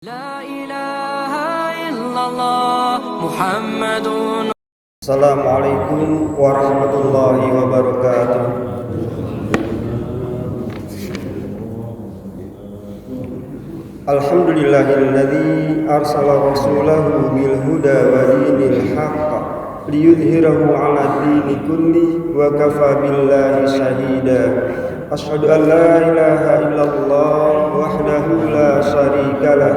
La ilaha illallah Muhammadun. Assalamualaikum warahmatullahi wabarakatuh. Alhamdulillahilladzi arsala rasulahu bil huda wa dinil haqq liyudhhirahu 'ala dini kulli wa kafa billahi shahida. Asyhadu an la ilaha illallah wahdahu la syarika lah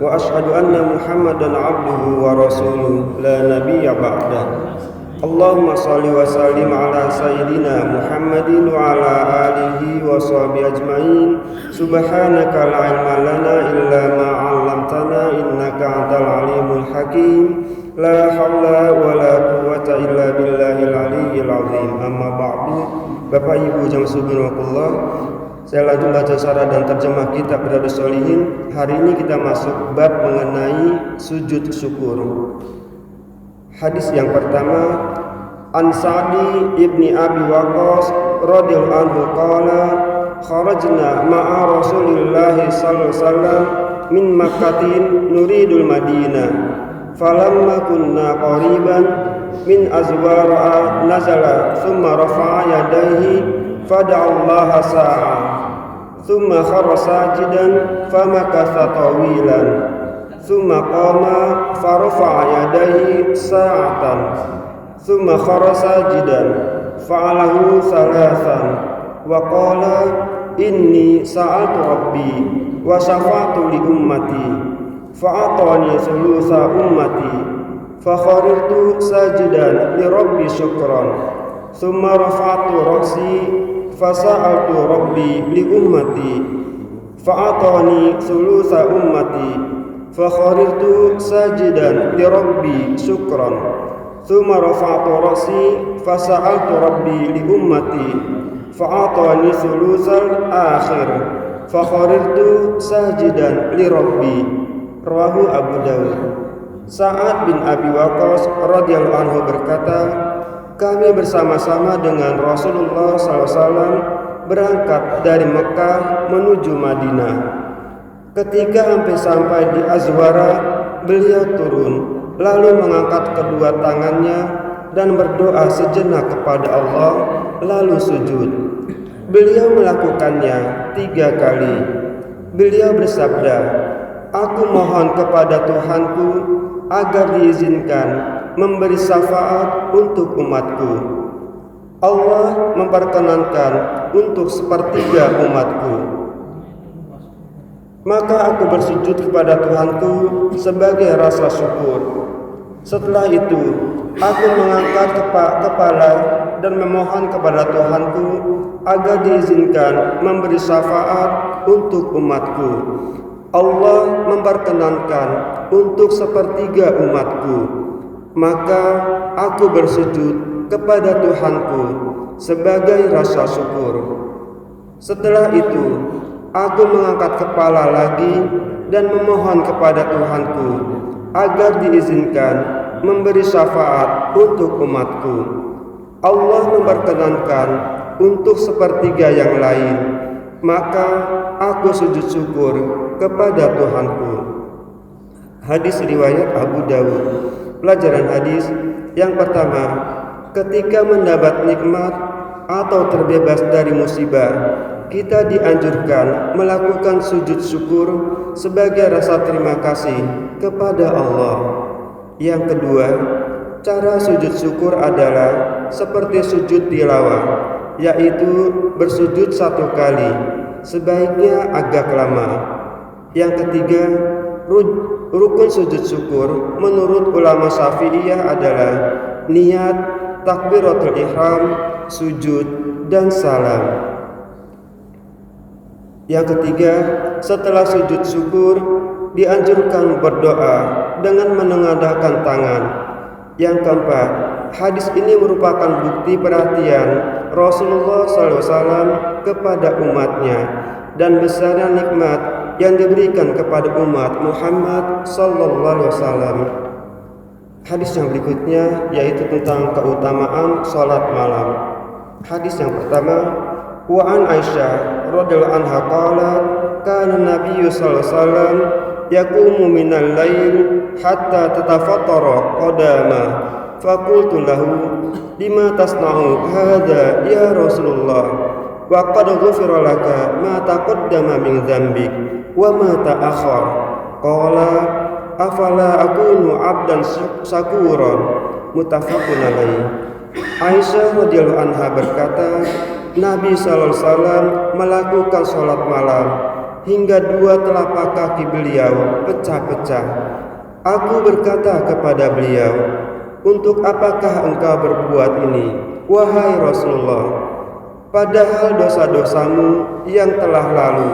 wa asyhadu anna Muhammadan 'abduhu wa rasuluhu la nabiyya ba'dah. Allahumma shalli wa sallim ala sayyidina Muhammadin wa ala alihi wa sahbihi ajma'in. Subhanaka la ilma lana illa ma 'allamtana innaka antal alimul hakim. La haula wa la quwwata illa billahil aliyyil azim. Amma ba'du. Bapak Ibu jamaah subhanallah, saya lanjut baca syarah dan terjemah kitab Riyadhus Shalihin. Hari ini kita masuk bab mengenai sujud syukur. Hadis yang pertama, An Sa'di ibni Abi Waqqas radhiyallahu anhu qala kharajna ma'a Rasulillah sallallahu alaihi wasallam min Makkatin nuridul Madinah falamma kunna qariban min azwara nazala thumma rafa'a yadayhi fada'allaha sa'a thumma kharra sajidan famakatha tawilan thumma qama farafa'a yadayhi sa'atan thumma kharra sajidan fa'alahu thalathan wa qala inni sa'altu rabbi wa syafa'tu li ummati fa'atani thulutha ummati fakharirtu sajidan li rabbi syukran thumma rafa'tu ra'si fasa'altu rabbi li ummati fa'atani thulutha ummati fakharirtu sajidan li rabbi syukran thumma rafa'tu ra'si fasa'altu rabbi li ummati fa'atani thuluthal akhir fakharirtu sajidan li rabbi. Rawahu Abu Dawud. Sa'ad bin Abi Waqqas radhiyallahu anhu berkata, kami bersama-sama dengan Rasulullah SAW berangkat dari Mekah menuju Madinah. Ketika hampir sampai di Azwara, beliau turun, lalu mengangkat kedua tangannya dan berdoa sejenak kepada Allah, lalu sujud. Beliau melakukannya 3 kali. Beliau bersabda, aku mohon kepada Tuhanku agar diizinkan memberi syafaat untuk umatku. Allah memperkenankan untuk sepertiga umatku. Maka aku bersujud kepada Tuhanku sebagai rasa syukur. Setelah itu, aku mengangkat kepala dan memohon kepada Tuhanku agar diizinkan memberi syafaat untuk umatku. Allah memperkenankan untuk sepertiga umatku. Maka aku bersujud kepada Tuhanku sebagai rasa syukur. Setelah itu, aku mengangkat kepala lagi dan memohon kepada Tuhanku agar diizinkan memberi syafaat untuk umatku. Allah memperkenankan untuk sepertiga yang lain. Maka aku sujud syukur kepada Tuhanku. Hadis riwayat Abu Dawud. Pelajaran hadis yang pertama, ketika mendapat nikmat atau terbebas dari musibah, kita dianjurkan melakukan sujud syukur sebagai rasa terima kasih kepada Allah. Yang kedua, cara sujud syukur adalah seperti sujud tilawah, yaitu bersujud 1 kali, sebaiknya agak lama. Yang ketiga, rukun sujud syukur menurut ulama Syafi'iyah adalah niat, takbiratul ihram, sujud, dan salam. Yang ketiga, setelah sujud syukur dianjurkan berdoa dengan menengadahkan tangan. Yang keempat, hadis ini merupakan bukti perhatian Rasulullah SAW kepada umatnya dan besarnya nikmat yang diberikan kepada umat Muhammad SAW. Hadis yang berikutnya yaitu tentang keutamaan salat malam. Hadis yang pertama, wa an Aisyah radhiyallahu anha qalat kana Nabi sallallahu alaihi wasallam yaqumu minal lail hatta tatafattara qadama faqultu lahu lima tasna'u hadza ya Rasulullah wa qad ghufira laka ma taqaddama min dzambik wa ma ta'akhkhar qala afala akunu 'abdan syakuran muttafaqun alaih. Aisyah radhiyallahu anha berkata, Nabi sallallahu alaihi wasallam melakukan salat malam hingga dua telapak kaki beliau pecah-pecah. Aku berkata kepada beliau, untuk apakah engkau berbuat ini, wahai Rasulullah? Padahal dosa-dosamu yang telah lalu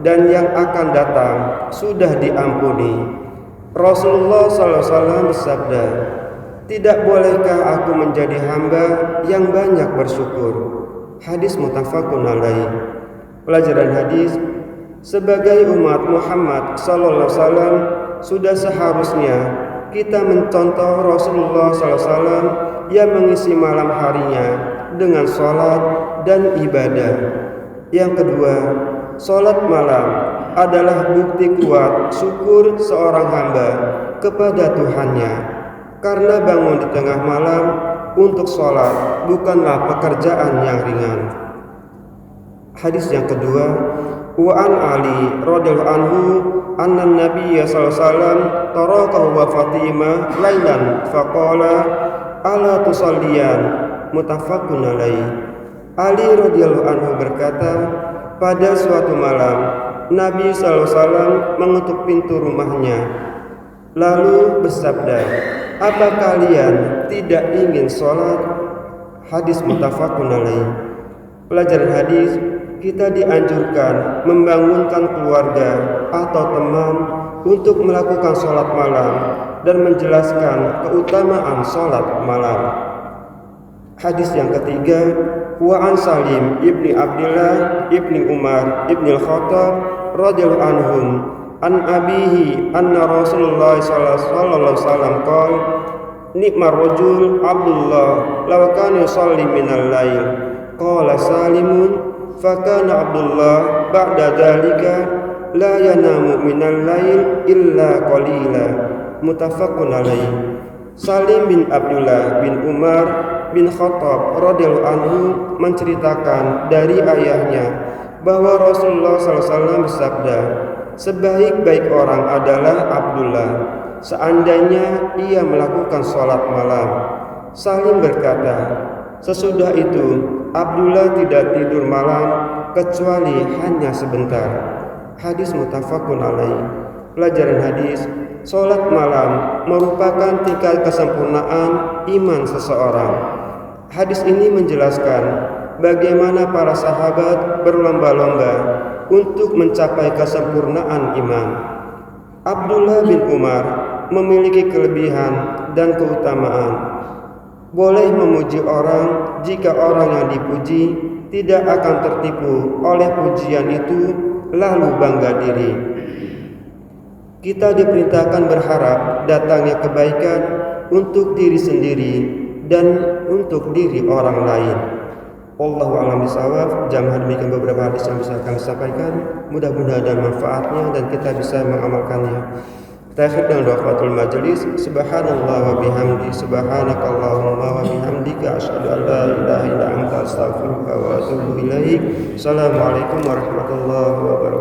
dan yang akan datang sudah diampuni. Rasulullah SAW bersabda, tidak bolehkah aku menjadi hamba yang banyak bersyukur? Hadis muttafaqun alaih. Pelajaran hadis, sebagai umat Muhammad SAW sudah seharusnya kita mencontoh Rasulullah SAW yang mengisi malam harinya dengan sholat dan ibadah. Yang kedua, sholat malam adalah bukti kuat syukur seorang hamba kepada Tuhannya. Karena bangun di tengah malam untuk sholat bukanlah pekerjaan yang ringan. Hadis yang kedua, wa an Ali radhiyallahu anhu anna Nabiy sallallahu alaihi wasallam tarakahu wa Fatimah lailan faqala ala tusalliyan muttafaqun alaih. Ali radhiyallahu anhu berkata, pada suatu malam Nabi sallallahu alaihi wasallam mengetuk pintu rumahnya lalu bersabda, apa kalian tidak ingin sholat? Hadis muttafaqun alaih. Pelajaran hadis, kita dianjurkan membangunkan keluarga atau teman untuk melakukan sholat malam dan menjelaskan keutamaan sholat malam. Hadis yang ketiga, wa an Salim ibni Abdullah ibni Umar ibni Al-Khattab radhiyallahu anhum an abihi anna Rasulullah sallallahu alaihi wasallam qala ni'mar rajul Abdullah law kana yusalli minal lail qala Salimun fa kana Abdullah ba'da dzalika la yanamu minal lail illa qalila muttafaqun alaih. Salim bin Abdullah bin Umar bin Khattab radhiyallahu anhu menceritakan dari ayahnya bahwa Rasulullah SAW bersabda, sebaik-baik orang adalah Abdullah seandainya ia melakukan sholat malam. Salim berkata, sesudah itu Abdullah tidak tidur malam kecuali hanya sebentar. Hadis muttafaqun alaih. Pelajaran hadis, sholat malam merupakan tingkat kesempurnaan iman seseorang. Hadis ini menjelaskan bagaimana para sahabat berlomba-lomba untuk mencapai kesempurnaan iman. Abdullah bin Umar memiliki kelebihan dan keutamaan. Boleh memuji orang jika orang yang dipuji tidak akan tertipu oleh pujian itu lalu bangga diri. Kita diperintahkan berharap datangnya kebaikan untuk diri sendiri dan untuk diri orang lain. Wallahu a'lam bishawab. Jamaah, demikian beberapa hadis yang bisa kami sampaikan. Mudah-mudahan ada manfaatnya dan kita bisa mengamalkannya. Kita akhir dengan doa kafatul majelis. Subhanallah wa bihamdi, subhanakallahumma wa bihamdika, asyhadu an la ilaha illa anta, astaghfiruka wa atubu ilaik. Assalamualaikum warahmatullahi wabarakatuh.